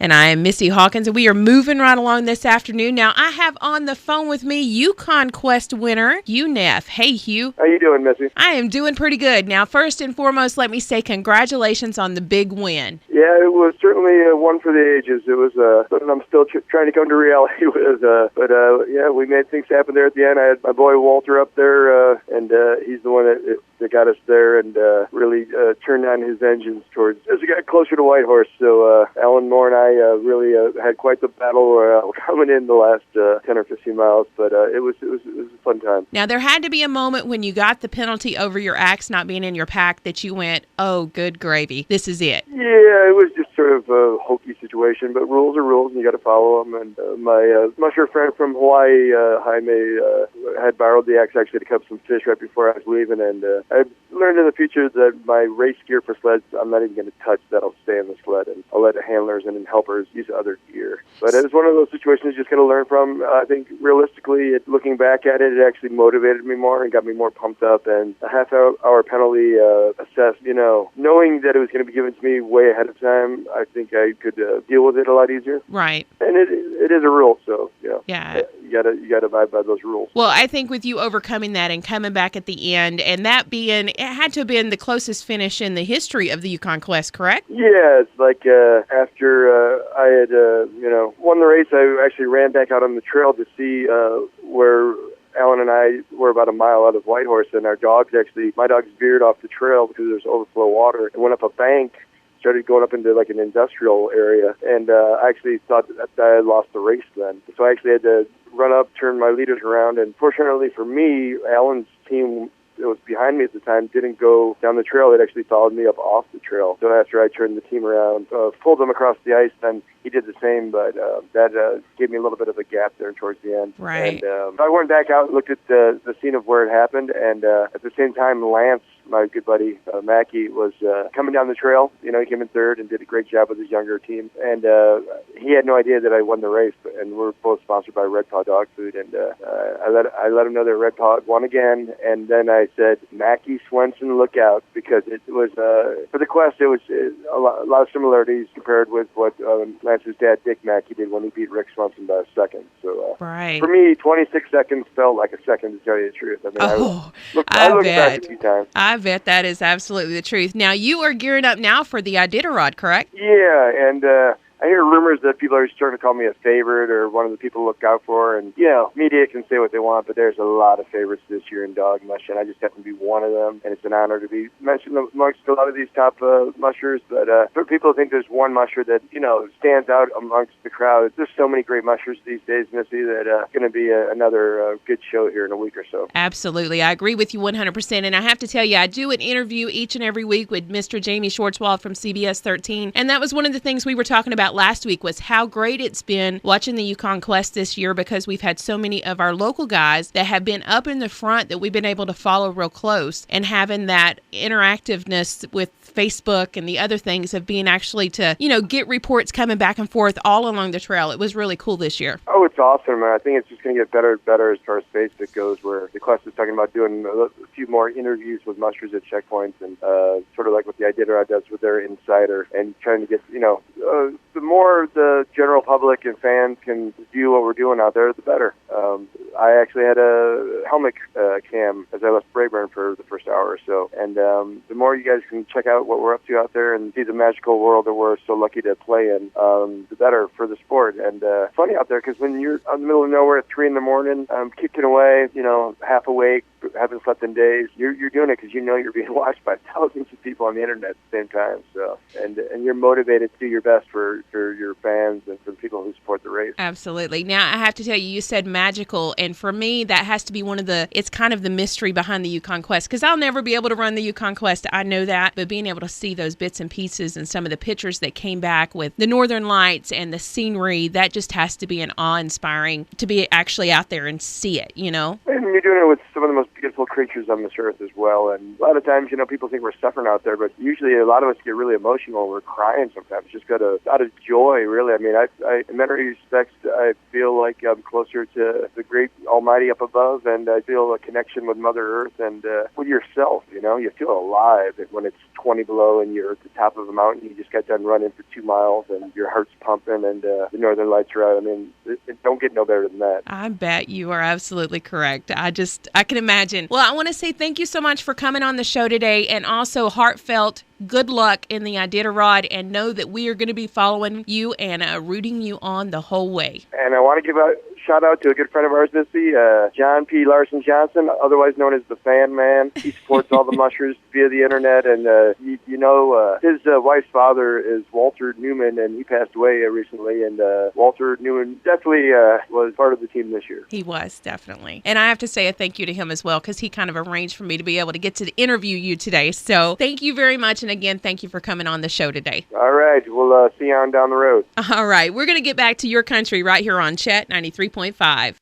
And I am Missy Hawkins, and we are moving right along this afternoon. Now, I have on the phone with me Yukon Quest winner, Hugh Neff. Hey, Hugh. How you doing, Missy? I am doing pretty good. Now, first and foremost, let me say congratulations on the big win. Yeah, it was certainly one for the ages. It was something I'm still trying to come to reality with. But we made things happen there at the end. I had my boy Walter up there, and he's the one that got us there and really turned on his engines towards as we got closer to Whitehorse. So Alan Moore and I really had quite the battle coming in the last 10 or 15 miles, but it was a fun time. Now, there had to be a moment when you got the penalty over your axe not being in your pack that you went, oh, good gravy, this is it. Yeah, it was just sort of a hokey situation, but rules are rules, and you got to follow them. And my musher friend from Hawaii, Jaime, had borrowed the axe actually to catch some fish right before I was leaving, and I learned in the future that my race gear for sleds, I'm not even going to touch. That'll stay in the sled, and I'll let the handlers and helpers use other gear. But it was one of those situations you just got to learn from. I think realistically, looking back at it, it actually motivated me more and got me more pumped up. And a half-hour penalty assessed, knowing that it was going to be given to me way ahead of time, I think I could deal with it a lot easier. Right. And it is a rule, so yeah. You gotta abide by those rules. Well, I think with you overcoming that and coming back at the end, and that being, it had to have been the closest finish in the history of the Yukon Quest, correct? Yeah, it's like after I had won the race, I actually ran back out on the trail to see where Alan and I were about a mile out of Whitehorse, and my dogs veered off the trail because there's overflow water and went up a bank. Started going up into like an industrial area, and I actually thought that I had lost the race then. So I actually had to run up, turn my leaders around, and fortunately for me, Alan's team that was behind me at the time didn't go down the trail. It actually followed me up off the trail. So after I turned the team around, pulled them across the ice, then he did the same, but that gave me a little bit of a gap there towards the end. Right. And I went back out and looked at the scene of where it happened, and at the same time, Lance, my good buddy Mackie, was coming down the trail. He came in third and did a great job with his younger team. And he had no idea that I won the race. And we're both sponsored by Red Paw Dog Food. And I let him know that Red Paw won again. And then I said, Mackie Swenson, look out, because it was for the Quest. It was a lot of similarities compared with what Lance's dad, Dick Mackie, did when he beat Rick Swenson by a second. So right. For me, 26 seconds felt like a second, to tell you the truth. I mean, I looked back a few times. I bet that is absolutely the truth. Now, you are gearing up now for the Iditarod, correct? Yeah, and I hear rumors that people are starting to call me a favorite or one of the people to look out for. And, media can say what they want, but there's a lot of favorites this year in dog mush, and I just happen to be one of them. And it's an honor to be mentioned amongst a lot of these top mushers. But for people who think there's one musher that, stands out amongst the crowd, there's so many great mushers these days, Missy, that going to be another good show here in a week or so. Absolutely. I agree with you 100%. And I have to tell you, I do an interview each and every week with Mr. Jamie Schwartzwald from CBS 13. And that was one of the things we were talking about last week, was how great it's been watching the Yukon Quest this year, because we've had so many of our local guys that have been up in the front that we've been able to follow real close, and having that interactiveness with Facebook and the other things of being actually to, get reports coming back and forth all along the trail. It was really cool this year. Oh, it's awesome. I think it's just going to get better and better as far as Facebook goes, where the Quest is talking about doing a few more interviews with mushers at checkpoints, and sort of like what the Iditarod does with their insider, and trying to get, the more the general public and fans can view what we're doing out there, the better. I actually had a helmet cam as I left Brayburn for the first hour or so, and the more you guys can check out what we're up to out there and see the magical world that we're so lucky to play in, the better for the sport. And funny out there, because when you're out in the middle of nowhere at 3 a.m, kicking away, half awake, haven't slept in days, you're doing it because you're being watched by thousands of people on the internet at the same time. So and you're motivated to do your best for your fans and for the people who support the race. Absolutely. Now, I have to tell you, you said magical, and for me, that has to be it's kind of the mystery behind the Yukon Quest, because I'll never be able to run the Yukon Quest. I know that, but being able to see those bits and pieces and some of the pictures that came back with the Northern Lights and the scenery, that just has to be an awe-inspiring to be actually out there and see it, And you're doing it with some of the most beautiful creatures on this earth as well. And a lot of times, people think we're suffering out there, but usually a lot of us get really emotional. We're crying sometimes, just out of joy, really. I mean, I in many respects, I feel like I'm closer to the great Almighty up above, and I feel a connection with Mother Earth and with yourself. You feel alive when it's 20 below and you're at the top of a mountain. You just got done running for 2 miles and your heart's pumping and the northern lights are out. I mean, it don't get no better than that. I bet you are absolutely correct. I can imagine. Well, I want to say thank you so much for coming on the show today, and also heartfelt good luck in the Iditarod, and know that we are going to be following you and rooting you on the whole way. And I want to give a shout out to a good friend of ours, Missy, John P. Larson Johnson, otherwise known as the Fan Man. He supports all the mushers via the internet, and his wife's father is Walter Newman, and he passed away recently. And Walter Newman definitely was part of the team this year. He was, definitely. And I have to say a thank you to him as well, because he kind of arranged for me to be able to get to interview you today. So thank you very much. And again, thank you for coming on the show today. All right. We'll see you on down the road. All right. We're going to get back to your country right here on Chet 93.5.